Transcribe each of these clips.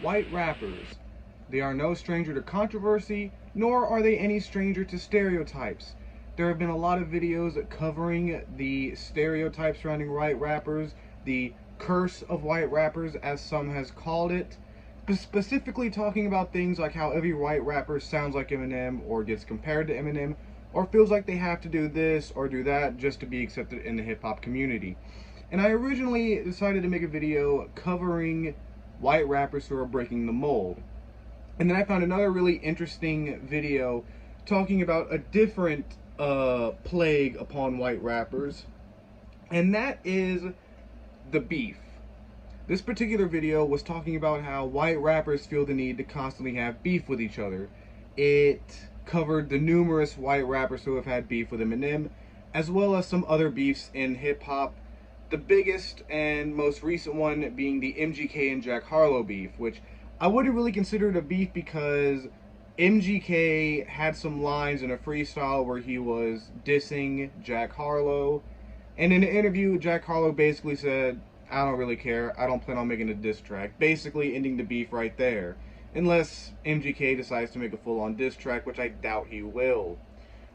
White rappers. They are no stranger to controversy, nor are they any stranger to stereotypes. There have been a lot of videos covering the stereotypes surrounding white rappers, the curse of white rappers, as some has called it, specifically talking about things like how every white rapper sounds like Eminem or gets compared to Eminem or feels like they have to do this or do that just to be accepted in the hip-hop community. And I originally decided to make a video covering white rappers who are breaking the mold. And then I found another really interesting video talking about a different plague upon white rappers, and that is the beef. This particular video was talking about how white rappers feel the need to constantly have beef with each other. It covered the numerous white rappers who have had beef with Eminem, as well as some other beefs in hip-hop. The biggest and most recent one being the MGK and Jack Harlow beef, which I wouldn't really consider it a beef because MGK had some lines in a freestyle where he was dissing Jack Harlow. And in an interview, Jack Harlow basically said, "I don't really care, I don't plan on making a diss track," basically ending the beef right there. Unless MGK decides to make a full-on diss track, which I doubt he will.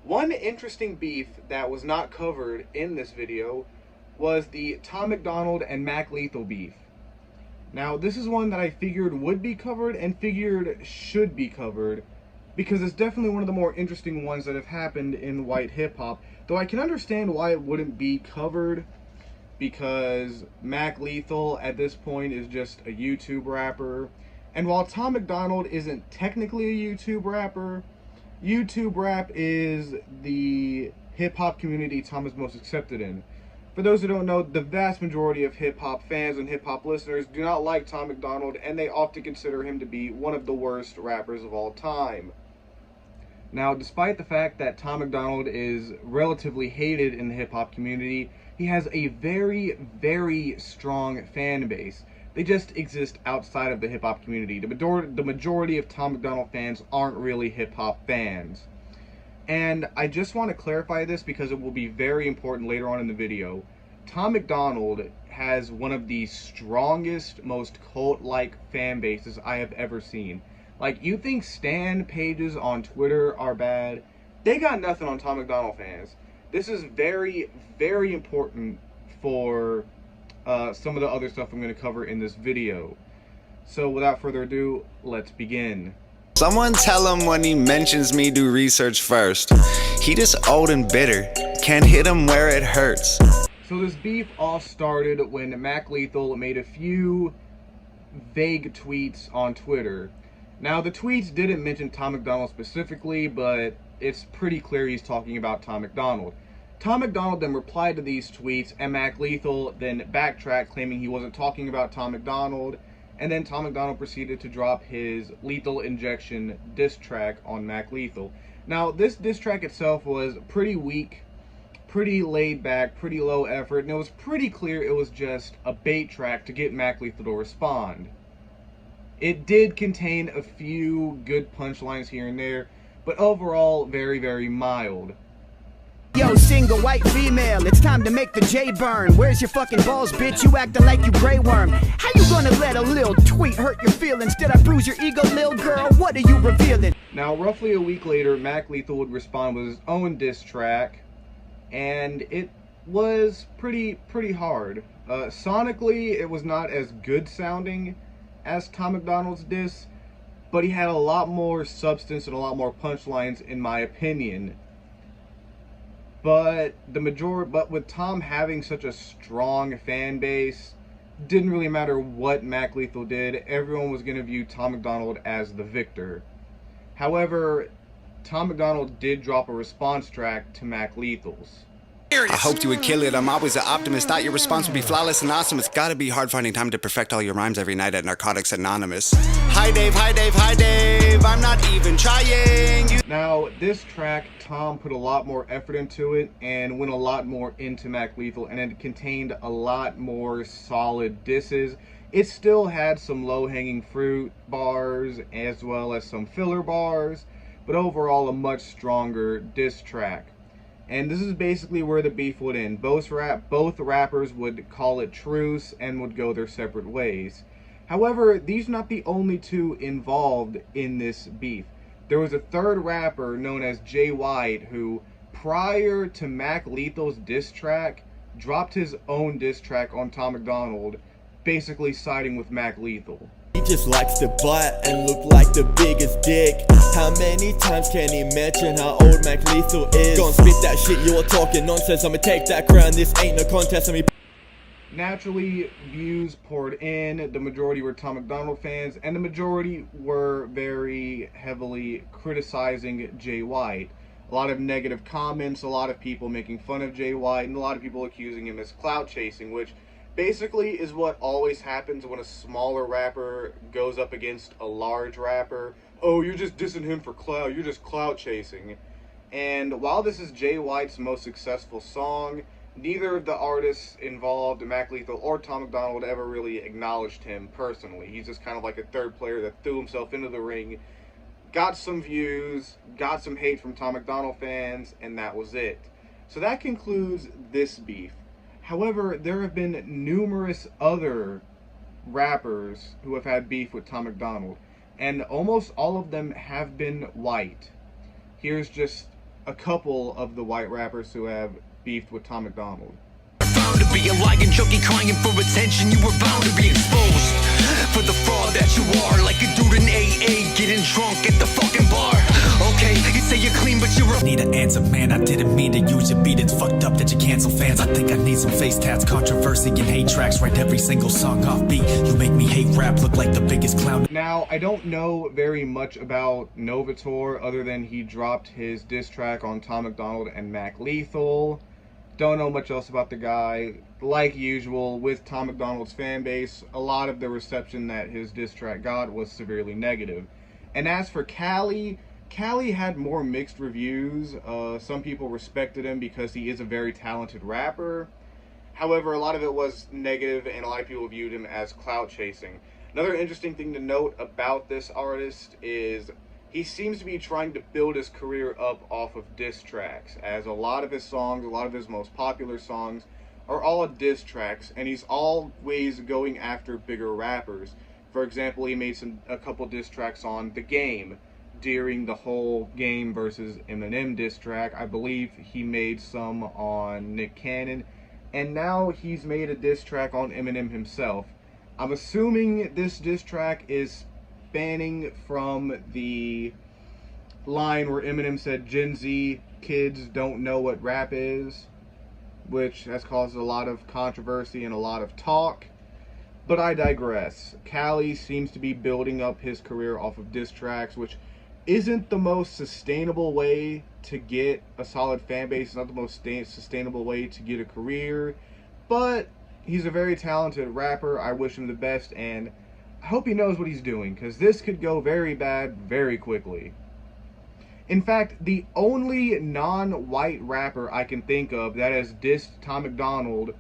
One interesting beef that was not covered in this video was the Tom Macdonald and Mac Lethal beef. Now, this is one that I figured would be covered and figured should be covered because it's definitely one of the more interesting ones that have happened in white hip-hop, though I can understand why it wouldn't be covered because Mac Lethal at this point is just a YouTube rapper, and while Tom Macdonald isn't technically a YouTube rapper, YouTube rap is the hip-hop community Tom is most accepted in. For those who don't know, the vast majority of hip-hop fans and hip-hop listeners do not like Tom Macdonald, and they often consider him to be one of the worst rappers of all time. Now, despite the fact that Tom Macdonald is relatively hated in the hip-hop community, he has a very, very strong fan base. They just exist outside of the hip-hop community. The majority of Tom Macdonald fans aren't really hip-hop fans. And I just want to clarify this because it will be very important later on in the video. Tom Macdonald has one of the strongest, most cult-like fan bases I have ever seen. Like, you think stan pages on Twitter are bad? They got nothing on Tom Macdonald fans. This is very, very important for some of the other stuff I'm going to cover in this video. So without further ado, let's begin. Someone tell him when he mentions me, do research first. He just old and bitter, can't hit him where it hurts. So this beef all started when Mac Lethal made a few vague tweets on Twitter. Now, the tweets didn't mention Tom Macdonald specifically, but it's pretty clear he's talking about Tom Macdonald. Tom Macdonald then replied to these tweets, and Mac Lethal then backtracked, claiming he wasn't talking about Tom Macdonald. And then Tom Macdonald proceeded to drop his Lethal Injection diss track on Mac Lethal. Now, this diss track itself was pretty weak, pretty laid back, pretty low effort, and it was pretty clear it was just a bait track to get Mac Lethal to respond. It did contain a few good punchlines here and there, but overall very, very mild. Yo, single white female, it's time to make the J burn. Where's your fucking balls, bitch? You acting like you Grey Worm. How you gonna let a little tweet hurt your feelings? Did I bruise your ego, lil girl? What are you revealing? Now, roughly a week later, Mac Lethal would respond with his own diss track, and it was pretty hard. Sonically, it was not as good sounding as Tom Macdonald's diss, but he had a lot more substance and a lot more punchlines, in my opinion. But with Tom having such a strong fan base, didn't really matter what Mac Lethal did. Everyone was going to view Tom Macdonald as the victor. However, Tom Macdonald did drop a response track to Mac Lethal's. I hoped you would kill it, I'm always an optimist. Thought your response would be flawless and awesome. It's gotta be hard finding time to perfect all your rhymes every night at Narcotics Anonymous. Hi Dave, hi Dave, hi Dave, I'm not even trying. Now, this track, Tom put a lot more effort into it and went a lot more into Mac Lethal, and it contained a lot more solid disses. It still had some low-hanging fruit bars as well as some filler bars, but overall a much stronger diss track. And this is basically where the beef would end. Both rappers would call it truce and would go their separate ways. However, these are not the only two involved in this beef. There was a third rapper known as Jay White who, prior to Mac Lethal's diss track, dropped his own diss track on Tom Macdonald, basically siding with Mac Lethal. He just likes to butt and look like the biggest dick. How many times can he mention how old Mac Lethal is? Go and spit that shit, you're talking nonsense. I'ma take that crown, this ain't no contest. Naturally, views poured in. The majority were Tom Macdonald fans, and the majority were very heavily criticizing Jay White. A lot of negative comments, a lot of people making fun of Jay White, and a lot of people accusing him as clout chasing, which basically is what always happens when a smaller rapper goes up against a large rapper. Oh, you're just dissing him for clout, you're just clout chasing. And while this is Jay White's most successful song, neither of the artists involved, Mac Lethal or Tom Macdonald, ever really acknowledged him personally. He's just kind of like a third player that threw himself into the ring, got some views, got some hate from Tom Macdonald fans, and that was it. So that concludes this beef. However, there have been numerous other rappers who have had beef with Tom Macdonald, and almost all of them have been white. Here's just a couple of the white rappers who have beefed with Tom Macdonald. Bound to be a lying junkie crying for attention. You were bound to be exposed for the fraud that you are, like a dude in AA getting drunk at the fucking bar. Okay, you say you're clean, but you're need an answer, man. I didn't mean to use your beat. It's fucked up that you cancel fans. I think I need some face tats, controversy and hate tracks. Write every single song off beat. You make me hate rap, look like the biggest clown. Now, I don't know very much about Novator other than he dropped his diss track on Tom Macdonald and Mac Lethal. Don't know much else about the guy. Like usual, with Tom Macdonald's fan base, a lot of the reception that his diss track got was severely negative. And as for Cali had more mixed reviews. Some people respected him because he is a very talented rapper. However, a lot of it was negative, and a lot of people viewed him as clout chasing. Another interesting thing to note about this artist is he seems to be trying to build his career up off of diss tracks, as a lot of his songs, a lot of his most popular songs, are all diss tracks, and he's always going after bigger rappers. For example, he made a couple diss tracks on The Game during the whole Game versus Eminem diss track. I believe he made some on Nick Cannon, and now he's made a diss track on Eminem himself. I'm assuming this diss track is spanning from the line where Eminem said Gen Z kids don't know what rap is, which has caused a lot of controversy and a lot of talk. But I digress. Cali seems to be building up his career off of diss tracks, which isn't the most sustainable way to get a solid fan base. It's not the most sustainable way to get a career, but he's a very talented rapper. I wish him the best, and I hope he knows what he's doing, because this could go very bad very quickly. In fact, the only non-white rapper I can think of that has dissed Tom Macdonald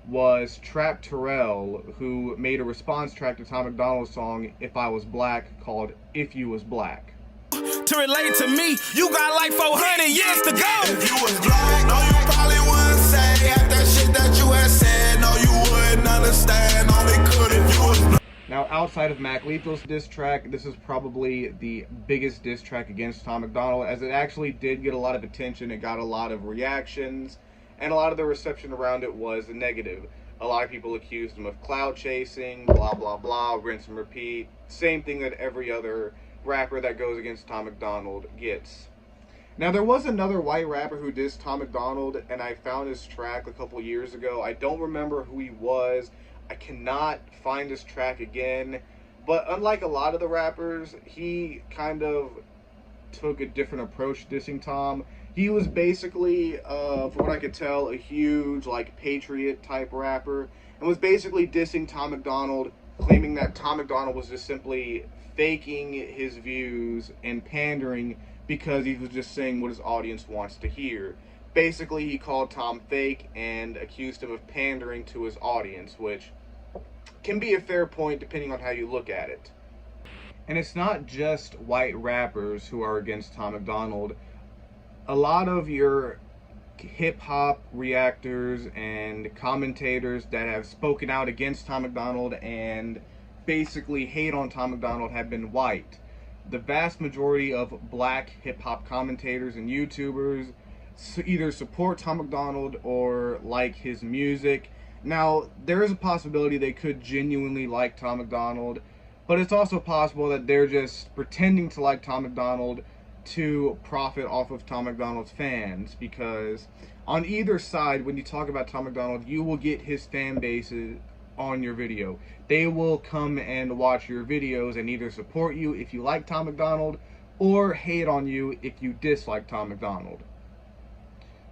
was Trap Terrell, who made a response track to Tom Macdonald's song If I Was Black called If You Was Black. To relate to me, you got like 400 years to go. If you was black, no, you probably wouldn't say half that shit that you had said. No, you wouldn't understand. Only could if you was black. Now, outside of Mac Lethal's diss track, this is probably the biggest diss track against Tom Macdonald, as it actually did get a lot of attention. It got a lot of reactions, and a lot of the reception around it was negative. A lot of people accused him of clout chasing, blah, blah, blah, rinse and repeat. Same thing that every other rapper that goes against Tom Macdonald gets. Now, there was another white rapper who dissed Tom Macdonald, and I found his track a couple years ago. I don't remember who he was. I cannot find his track again. But unlike a lot of the rappers, he kind of took a different approach to dissing Tom. He was basically, from what I could tell, a huge, like, patriot type rapper, and was basically dissing Tom Macdonald, claiming that Tom Macdonald was just simply faking his views and pandering because he was just saying what his audience wants to hear. Basically, he called Tom fake and accused him of pandering to his audience, which can be a fair point depending on how you look at it. And it's not just white rappers who are against Tom Macdonald. A lot of your hip-hop reactors and commentators that have spoken out against Tom Macdonald and basically hate on Tom Macdonald have been white. The vast majority of black hip-hop commentators and YouTubers either support Tom Macdonald or like his music. Now, there is a possibility they could genuinely like Tom Macdonald, but it's also possible that they're just pretending to like Tom Macdonald to profit off of Tom Macdonald's fans, because on either side, when you talk about Tom Macdonald, you will get his fan bases on your video. They will come and watch your videos and either support you if you like Tom Macdonald or hate on you if you dislike Tom Macdonald.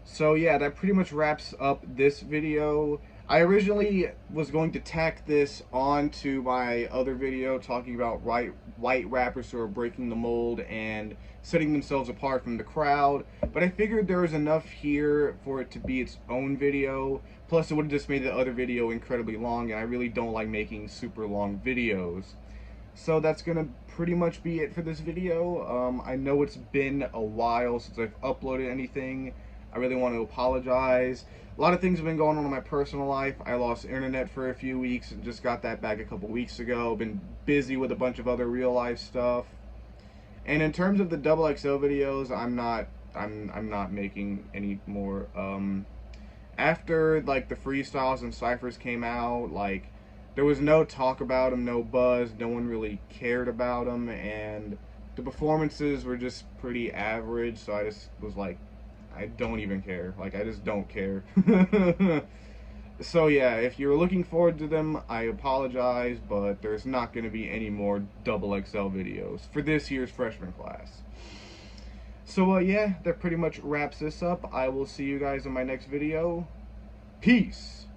So yeah, that pretty much wraps up this video. I originally was going to tack this onto my other video talking about white rappers who are breaking the mold and setting themselves apart from the crowd, but I figured there was enough here for it to be its own video. Plus, it would have just made the other video incredibly long, and I really don't like making super long videos. So that's gonna pretty much be it for this video. I know it's been a while since I've uploaded anything. I really want to apologize. A lot of things have been going on in my personal life. I lost internet for a few weeks and just got that back a couple weeks ago. Been busy with a bunch of other real life stuff. And in terms of the XXL videos, I'm not making any more. After like the freestyles and ciphers came out, like there was no talk about them, no buzz, no one really cared about them, and the performances were just pretty average. So I just was like, I don't even care. Like, I just don't care. So yeah, if you're looking forward to them, I apologize, but there's not going to be any more XXL videos for this year's freshman class. So yeah, that pretty much wraps this up. I will see you guys in my next video. Peace!